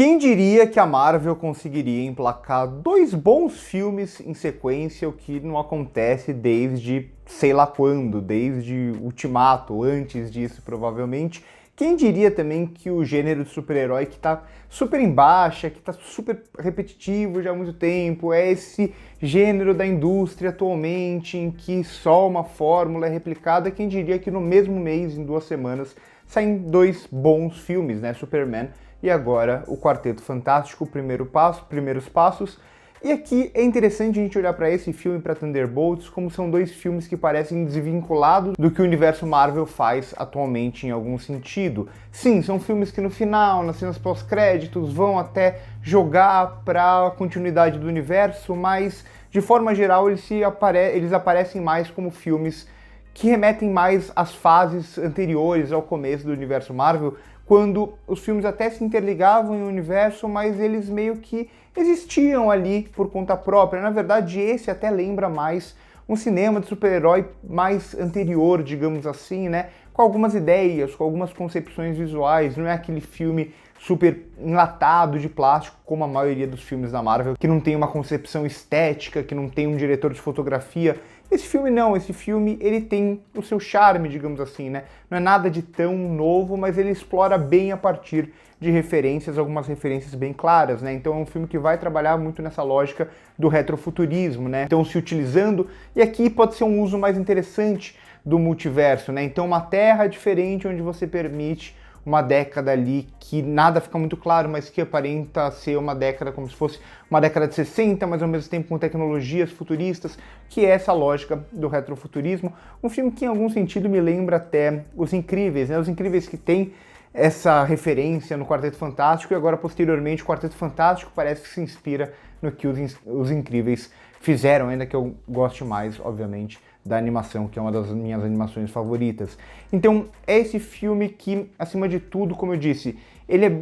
Quem diria que a Marvel conseguiria emplacar dois bons filmes em sequência, o que não acontece desde sei lá quando, desde Ultimato, antes disso provavelmente. Quem diria também que o gênero de super-herói que tá super em baixa, que tá super repetitivo já há muito tempo, é esse gênero da indústria atualmente em que só uma fórmula é replicada, quem diria que no mesmo mês, em 2 semanas, saem dois bons filmes, né? Superman e agora o Quarteto Fantástico, Primeiros Passos. E aqui é interessante a gente olhar para esse filme e para Thunderbolts como são dois filmes que parecem desvinculados do que o universo Marvel faz atualmente em algum sentido. Sim, são filmes que no final, nas cenas pós-créditos, vão até jogar para a continuidade do universo, mas de forma geral eles aparecem mais como filmes que remetem mais às fases anteriores ao começo do universo Marvel, quando os filmes até se interligavam em um universo, mas eles meio que existiam ali por conta própria. Na verdade, esse até lembra mais um cinema de super-herói mais anterior, digamos assim, né? Com algumas ideias, com algumas concepções visuais. Não é aquele filme super enlatado de plástico, como a maioria dos filmes da Marvel, que não tem uma concepção estética, que não tem um diretor de fotografia. Esse filme não, esse filme ele tem o seu charme, digamos assim, né? Não é nada de tão novo, mas ele explora bem a partir de referências, algumas referências bem claras, né? Então é um filme que vai trabalhar muito nessa lógica do retrofuturismo, né? Então se utilizando, e aqui pode ser um uso mais interessante do multiverso, né? Então uma terra diferente onde você permite uma década ali que nada fica muito claro, mas que aparenta ser uma década como se fosse uma década de 60, mas ao mesmo tempo com tecnologias futuristas, que é essa lógica do retrofuturismo. Um filme que em algum sentido me lembra até Os Incríveis, né? Os Incríveis que tem essa referência no Quarteto Fantástico e agora posteriormente o Quarteto Fantástico parece que se inspira no que os Incríveis fizeram, ainda que eu goste mais, obviamente, da animação, que é uma das minhas animações favoritas. Então, é esse filme que, acima de tudo, como eu disse, ele é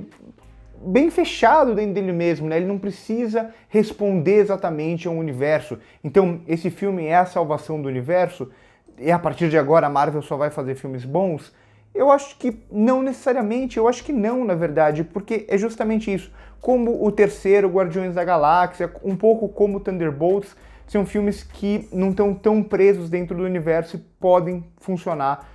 bem fechado dentro dele mesmo, né? Ele não precisa responder exatamente a um universo. Então, esse filme é a salvação do universo, e a partir de agora a Marvel só vai fazer filmes bons? Eu acho que não necessariamente, eu acho que não, na verdade, porque é justamente isso. Como o terceiro, Guardiões da Galáxia, um pouco como Thunderbolts, são filmes que não estão tão presos dentro do universo e podem funcionar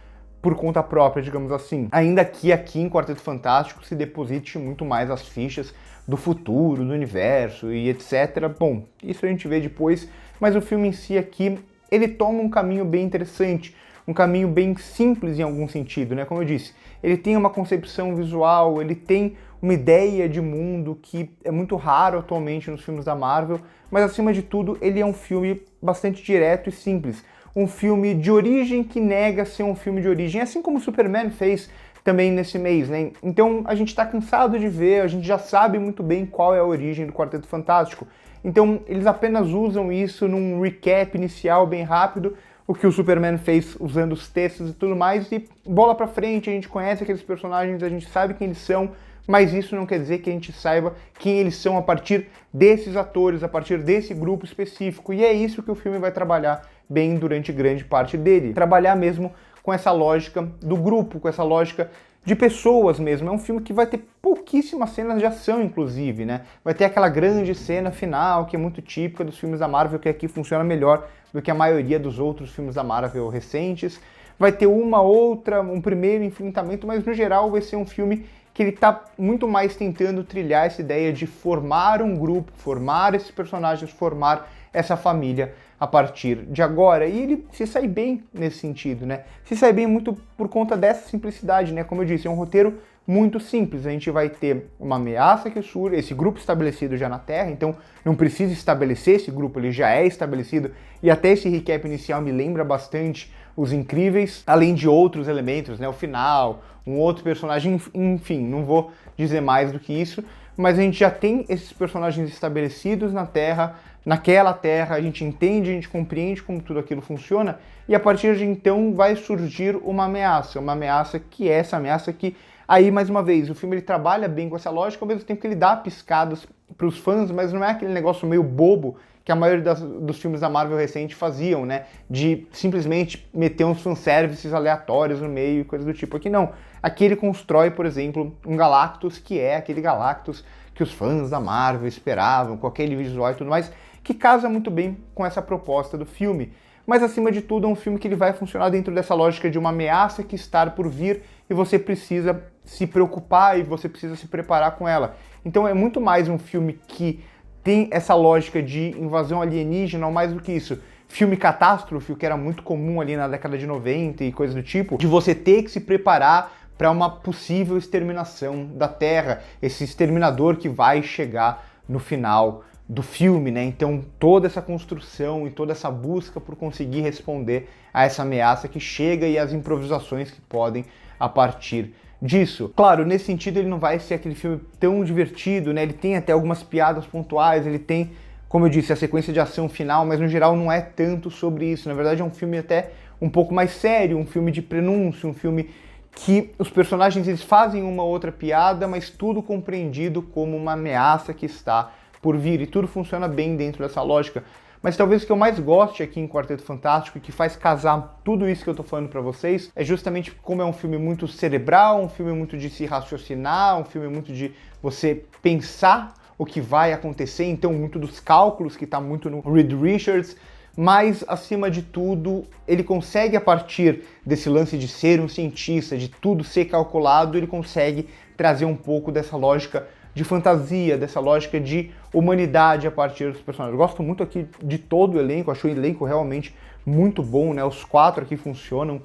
por conta própria, digamos assim. Ainda que aqui em Quarteto Fantástico se deposite muito mais as fichas do futuro, do universo e etc. Bom, isso a gente vê depois, mas o filme em si aqui, ele toma um caminho bem interessante, um caminho bem simples em algum sentido, né? Como eu disse, ele tem uma concepção visual, ele tem uma ideia de mundo que é muito raro atualmente nos filmes da Marvel, mas acima de tudo ele é um filme bastante direto e simples. Um filme de origem que nega ser um filme de origem, assim como Superman fez também nesse mês, né? Então a gente tá cansado de ver, a gente já sabe muito bem qual é a origem do Quarteto Fantástico. Então eles apenas usam isso num recap inicial bem rápido, o que o Superman fez usando os textos e tudo mais, e bola pra frente, a gente conhece aqueles personagens, a gente sabe quem eles são, mas isso não quer dizer que a gente saiba quem eles são a partir desses atores, a partir desse grupo específico, e é isso que o filme vai trabalhar bem durante grande parte dele. Trabalhar mesmo com essa lógica do grupo, com essa lógica de pessoas mesmo. É um filme que vai ter pouquíssimas cenas de ação, inclusive, né? Vai ter aquela grande cena final, que é muito típica dos filmes da Marvel, que aqui funciona melhor do que a maioria dos outros filmes da Marvel recentes. Vai ter uma outra, um primeiro enfrentamento, mas no geral vai ser um filme que ele tá muito mais tentando trilhar essa ideia de formar um grupo, formar esses personagens, formar essa família a partir de agora. E ele se sai bem nesse sentido, né? Se sai bem muito por conta dessa simplicidade, né? Como eu disse, é um roteiro muito simples. A gente vai ter uma ameaça que surge, esse grupo estabelecido já na Terra, então não precisa estabelecer esse grupo, ele já é estabelecido. E até esse recap inicial me lembra bastante Os Incríveis, além de outros elementos, né? O final, um outro personagem, enfim, não vou dizer mais do que isso, mas a gente já tem esses personagens estabelecidos na Terra, naquela Terra, a gente entende, a gente compreende como tudo aquilo funciona, e a partir de então vai surgir uma ameaça que é essa ameaça que, aí mais uma vez, o filme ele trabalha bem com essa lógica, ao mesmo tempo que ele dá piscadas para os fãs, mas não é aquele negócio meio bobo que a maioria dos filmes da Marvel recente faziam, né? De simplesmente meter uns fanservices aleatórios no meio e coisa do tipo. Aqui não. Aqui ele constrói, por exemplo, um Galactus que é aquele Galactus que os fãs da Marvel esperavam, com aquele visual e tudo mais, que casa muito bem com essa proposta do filme. Mas, acima de tudo, é um filme que ele vai funcionar dentro dessa lógica de uma ameaça que está por vir e você precisa se preocupar e você precisa se preparar com ela. Então é muito mais um filme que tem essa lógica de invasão alienígena, ou mais do que isso, filme catástrofe, que era muito comum ali na década de 90 e coisa do tipo, de você ter que se preparar para uma possível exterminação da Terra, esse exterminador que vai chegar no final do filme, né? Então toda essa construção e toda essa busca por conseguir responder a essa ameaça que chega e as improvisações que podem a partir disso. Claro, nesse sentido ele não vai ser aquele filme tão divertido, né? Ele tem até algumas piadas pontuais, ele tem, como eu disse, a sequência de ação final, mas no geral não é tanto sobre isso. Na verdade é um filme até um pouco mais sério, um filme de prenúncio, um filme que os personagens eles fazem uma outra piada, mas tudo compreendido como uma ameaça que está por vir, e tudo funciona bem dentro dessa lógica. Mas talvez o que eu mais goste aqui em Quarteto Fantástico e que faz casar tudo isso que eu tô falando pra vocês é justamente como é um filme muito cerebral, um filme muito de se raciocinar, um filme muito de você pensar o que vai acontecer, então muito dos cálculos que tá muito no Reed Richards, mas acima de tudo ele consegue, a partir desse lance de ser um cientista, de tudo ser calculado, ele consegue trazer um pouco dessa lógica de fantasia, dessa lógica de humanidade a partir dos personagens. Eu gosto muito aqui de todo o elenco, acho o elenco realmente muito bom, né? Os 4 aqui funcionam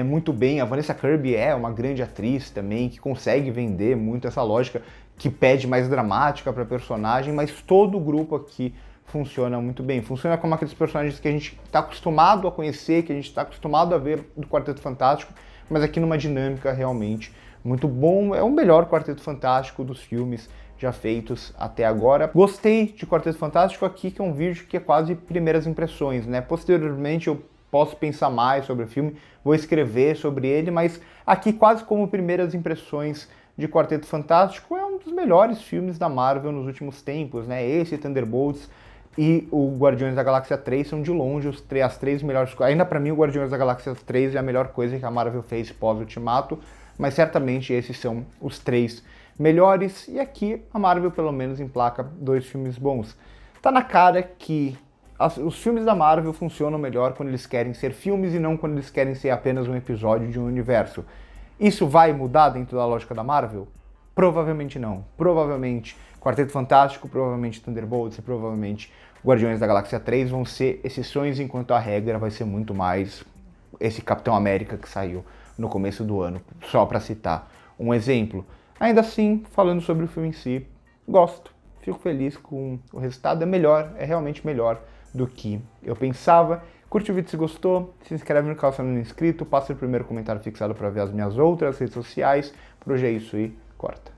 muito bem. A Vanessa Kirby é uma grande atriz também, que consegue vender muito essa lógica, que pede mais dramática para personagem, mas todo o grupo aqui funciona muito bem. Funciona como aqueles personagens que a gente está acostumado a conhecer, que a gente está acostumado a ver do Quarteto Fantástico, mas aqui numa dinâmica realmente muito bom. É o melhor Quarteto Fantástico dos filmes já feitos até agora. Gostei de Quarteto Fantástico aqui, que é um vídeo que é quase primeiras impressões, né? Posteriormente eu posso pensar mais sobre o filme, vou escrever sobre ele, mas aqui quase como primeiras impressões de Quarteto Fantástico, é um dos melhores filmes da Marvel nos últimos tempos, né? Esse, Thunderbolts e o Guardiões da Galáxia 3 são de longe as 3 melhores coisas. Ainda pra mim o Guardiões da Galáxia 3 é a melhor coisa que a Marvel fez pós-Ultimato, mas certamente esses são os 3 melhores, e aqui a Marvel pelo menos emplaca 2 filmes bons. Tá na cara que os filmes da Marvel funcionam melhor quando eles querem ser filmes e não quando eles querem ser apenas um episódio de um universo. Isso vai mudar dentro da lógica da Marvel? Provavelmente não. Provavelmente Quarteto Fantástico, provavelmente Thunderbolts e provavelmente Guardiões da Galáxia 3 vão ser exceções, enquanto a regra vai ser muito mais esse Capitão América que saiu no começo do ano, só para citar um exemplo. Ainda assim, falando sobre o filme em si, gosto, fico feliz com o resultado, é melhor, é realmente melhor do que eu pensava. Curte o vídeo se gostou, se inscreve no canal se não é inscrito, passa o primeiro comentário fixado para ver as minhas outras redes sociais. Por hoje é isso e corta.